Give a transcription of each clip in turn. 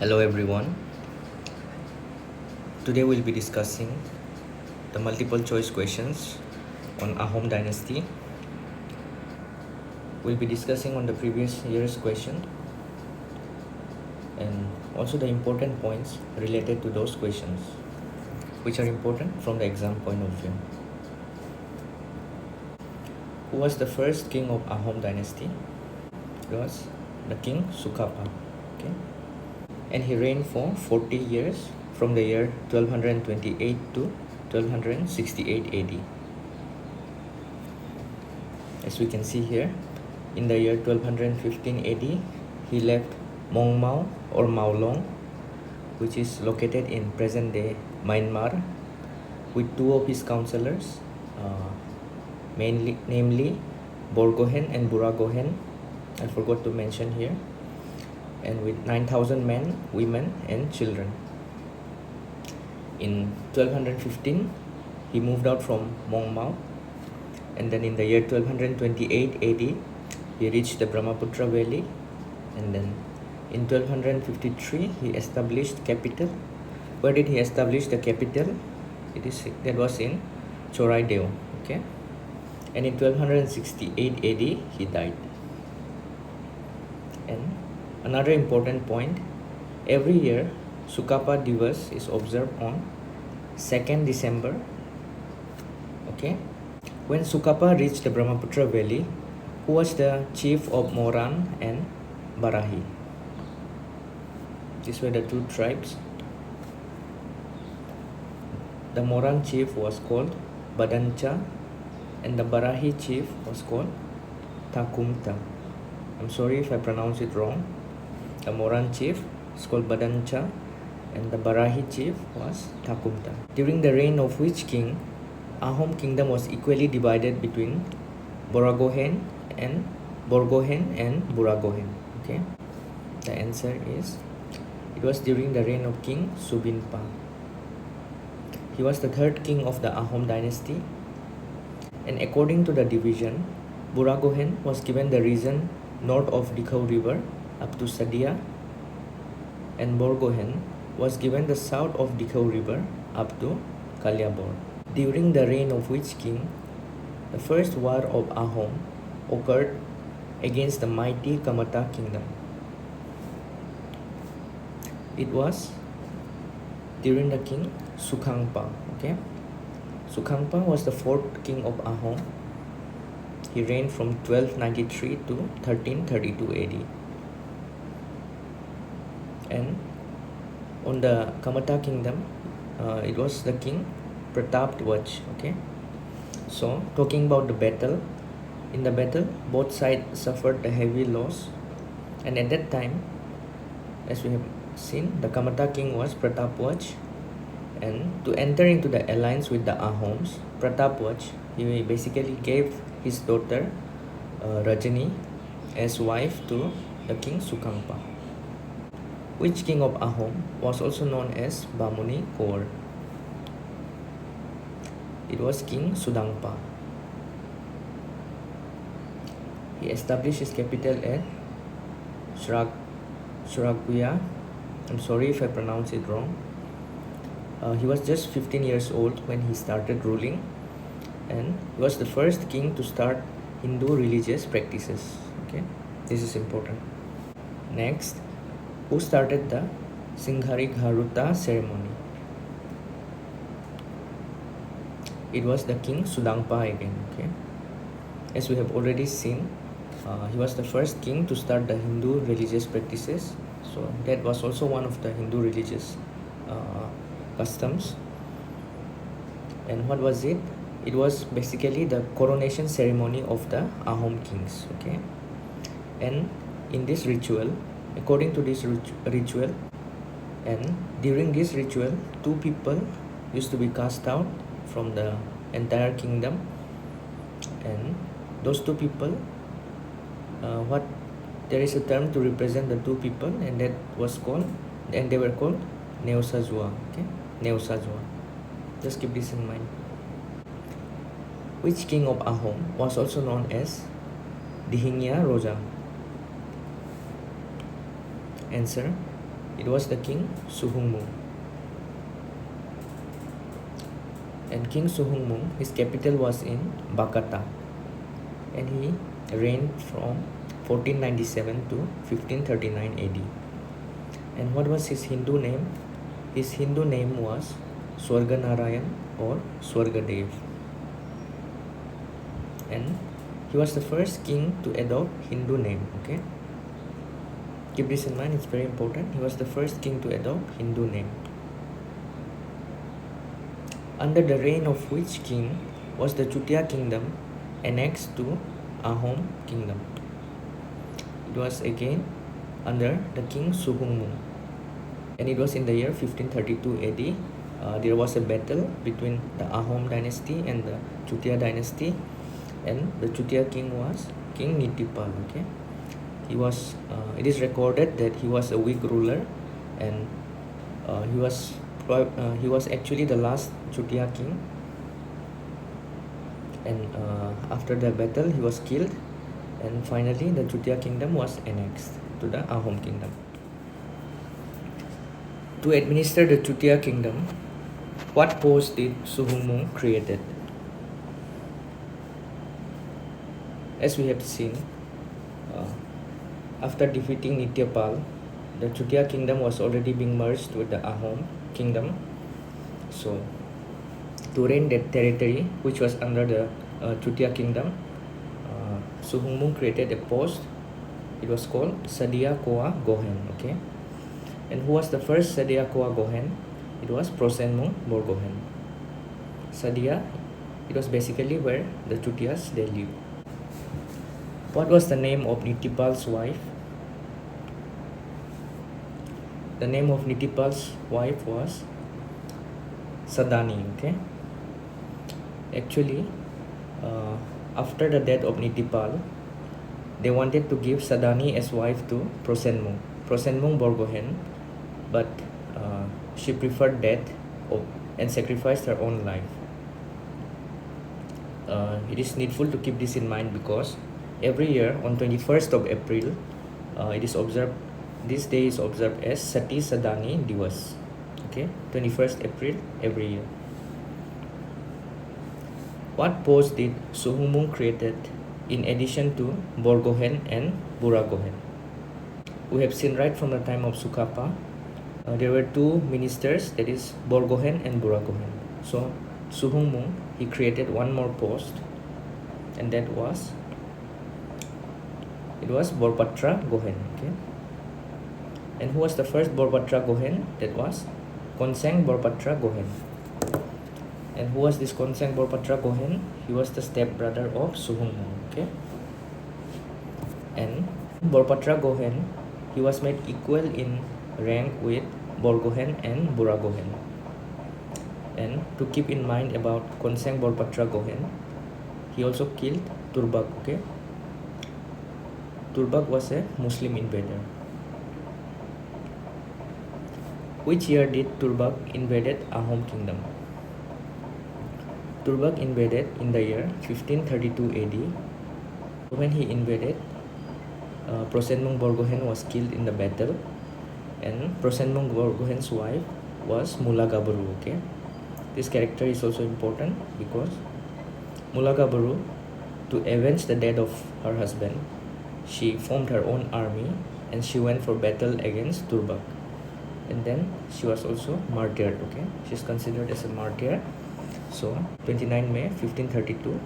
Hello everyone. Today we'll be discussing the multiple choice questions on Ahom Dynasty. We'll be discussing on the previous year's question and also the important points related to those questions, which are important from the exam point of view. Who was the first king of Ahom Dynasty? It was the king Sukapa. Okay, and he reigned for 40 years from the year 1228 to 1268 AD. As we can see here, in the year 1215 AD, he left Mongmao or Maolong, which is located in present-day Myanmar, with two of his counselors, namely Borgohen and Buragohen. I forgot to mention here, and with 9,000 men, women, and children. In 1215, he moved out from Mongmao, and then in the year 1228 AD, he reached the Brahmaputra Valley, and then in 1253 he established capital. Where did he establish the capital? That was in Choraideo. Okay, and in 1268 AD he died. And another important point: every year Sukapa Divas is observed on 2nd December. Okay, when Sukapa reached the Brahmaputra Valley, who was the chief of Moran and Barahi? These were the two tribes. The Moran chief was called Badancha, and the Barahi chief was called Takumta. I'm sorry if I pronounce it wrong. The Moran chief is called Badancha, and the Barahi chief was Takumta. During the reign of which king Ahom kingdom was equally divided between Borgohen and Buragohen? Okay, the answer is it was during the reign of King Subinpa. He was the third king of the Ahom dynasty, and according to the division, Buragohen was given the region north of Dikhau River up to Sadia, and Borgohen was given the south of Dikhau River up to Kalyabor. During the reign of which king the first war of Ahom occurred against the mighty Kamata kingdom? It was during the king Sukhangpa. Okay, Sukhangpa was the fourth king of Ahom. He reigned from 1293 to 1332 AD. And on the Kamata kingdom, it was the king Pratapdwaj. Okay, so talking about the battle, in the battle both sides suffered a heavy loss, and at that time, as we have seen, the Kamata king was Pratapdwaj, and to enter into the alliance with the Ahoms, Pratapdwaj, he basically gave his daughter Rajani as wife to the king Sukhangpa. Which king of Ahom was also known as Bamuni Kaur? It was King Sudangpa. He established his capital at Suraguya. I'm sorry if I pronounce it wrong. He was just 15 years old when he started ruling, and he was the first king to start Hindu religious practices. Okay, this is important. Next, who started the Singhari Gharuta ceremony? It was the king Sudangpa again. Okay, as we have already seen, he was the first king to start the Hindu religious practices. So that was also one of the Hindu religious customs. And what was it? It was basically the coronation ceremony of the Ahom kings. Okay, and in this ritual, according to this ritual, and during this ritual, two people used to be cast out from the entire kingdom, and those two people, there is a term to represent the two people, and they were called Neosazua. Okay, Neosazua. Just keep this in mind. Which king of Ahom was also known as Dihingya Roja? Answer: It was the King Suhungmung. And King Suhungmung, his capital was in Bakata, and he reigned from 1497 to 1539 AD. And what was his Hindu name? His Hindu name was Swarganarayan or Swargadev. And he was the first king to adopt Hindu name. Okay, keep this in mind, it's very important. He was the first king to adopt Hindu name. Under the reign of which king was the Chutia kingdom annexed to Ahom kingdom? It was again under the King Suhungmung, and it was in the year 1532 AD. There was a battle between the Ahom dynasty and the Chutia dynasty, and the Chutia king was King Nitipal. Okay, he was. It is recorded that he was a weak ruler, and he was actually the last Chutia king. And after the battle, he was killed, and finally the Chutia kingdom was annexed to the Ahom kingdom. To administer the Chutia kingdom, what post did Suhungmung created? As we have seen, after defeating Nityapal, the Chutia kingdom was already being merged with the Ahom kingdom. So, to reign that territory, which was under the Chutia kingdom, Suhungmung created a post. It was called Sadia Koa Gohen. Okay, and who was the first Sadia Koa Gohen? It was Prosenmung Borgohen. Sadia, it was basically where the Chutias they lived. What was the name of Nitipal's wife? The name of Nitipal's wife was Sadani. Okay, actually, after the death of Nitipal, they wanted to give Sadani as wife to Prosenmung Borgohen, but she preferred death and sacrificed her own life. It is needful to keep this in mind because every year on 21st of April, it is observed. This day is observed as Sati Sadani Divas. Okay, 21st April every year. What post did Suhungmung created in addition to Borgohen and Buragohen? We have seen right from the time of Sukapa, there were two ministers, that is Borgohen and Buragohen. So Suhungmung, he created one more post, and that was Borpatra Gohen. Okay, and who was the first Borpatra Gohen? That was Konseng Borpatra Gohen. And who was this Konseng Borpatra Gohen? He was the stepbrother of Suhungmung. Okay, and Borpatra Gohen, he was made equal in rank with Borgohen and Buragohen. And to keep in mind about Konseng Borpatra Gohen, he also killed Turbak. Okay, Turbak was a Muslim invader. Which year did Turbak invaded Ahom kingdom? Turbak invaded in the year 1532 AD. When he invaded, Prosenmung Borgohen was killed in the battle, and Prosenmung Borgohen's wife was Mulagabaru. Okay, this character is also important because Mulagabaru, to avenge the death of her husband, she formed her own army and she went for battle against Turbak, and then she was also martyred. Okay, she's considered as a martyr. So 29 May 1532.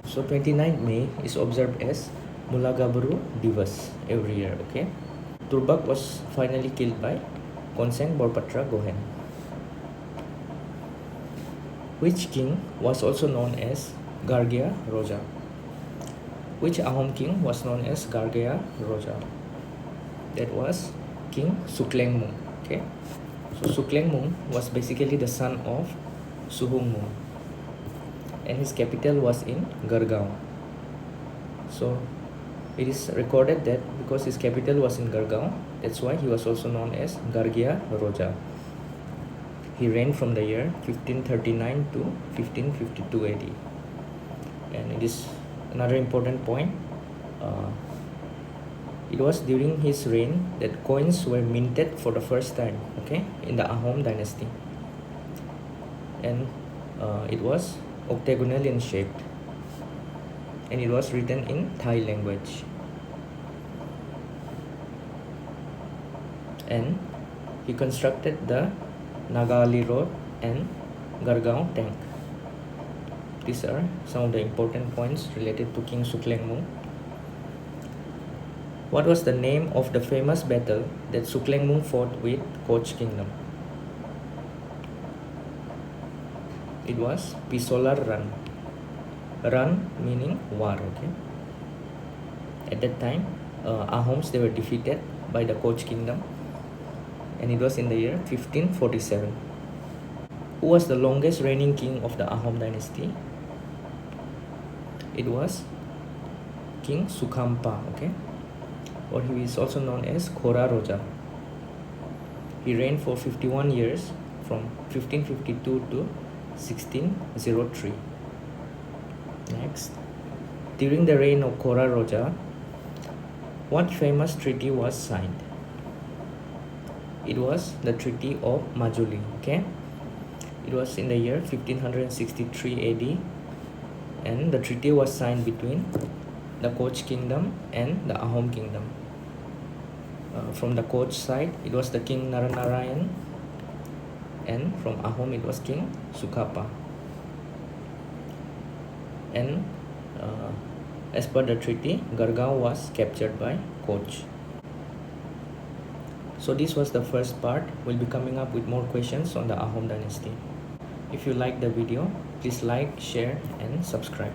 So 29 May is observed as Mulagabaru Divas every year. Okay, Turbak was finally killed by Konseng Borpatra Gohen. Which king was also known as Gargya Roja? Which Ahom king was known as Gargya Roja? That was King Suklengmung. Okay, so Suklengmung was basically the son of Suhungmung, and his capital was in Gargaon. So it is recorded that because his capital was in Gargaon, that's why he was also known as Gargya Roja. He reigned from the year 1539 to 1552 AD. And it is another important point. It was during his reign that coins were minted for the first time, okay, in the Ahom dynasty. And it was octagonal in shape, and it was written in Thai language. And he constructed the Nagali Road and Gargaon tank. These are some of the important points related to King Suklengmung. What was the name of the famous battle that Suklengmung fought with Koch Kingdom? It was Pisolar Run. Run meaning war, okay? At that time, Ahoms, they were defeated by the Koch Kingdom, and it was in the year 1547. Who was the longest reigning king of the Ahom dynasty? It was King Sukhampa, okay? Or he is also known as Khora Roja. He reigned for 51 years from 1552 to 1603. Next, during the reign of Khora Roja, what famous treaty was signed? It was the Treaty of Majuli, okay? It was in the year 1563 AD, and the treaty was signed between the Koch Kingdom and the Ahom Kingdom. From the Koch side, it was the King Naranarayan, and from Ahom, it was King Sukhapa. And as per the treaty, Gargaon was captured by Koch. So this was the first part. We'll be coming up with more questions on the Ahom dynasty. If you like the video, please like, share, and subscribe.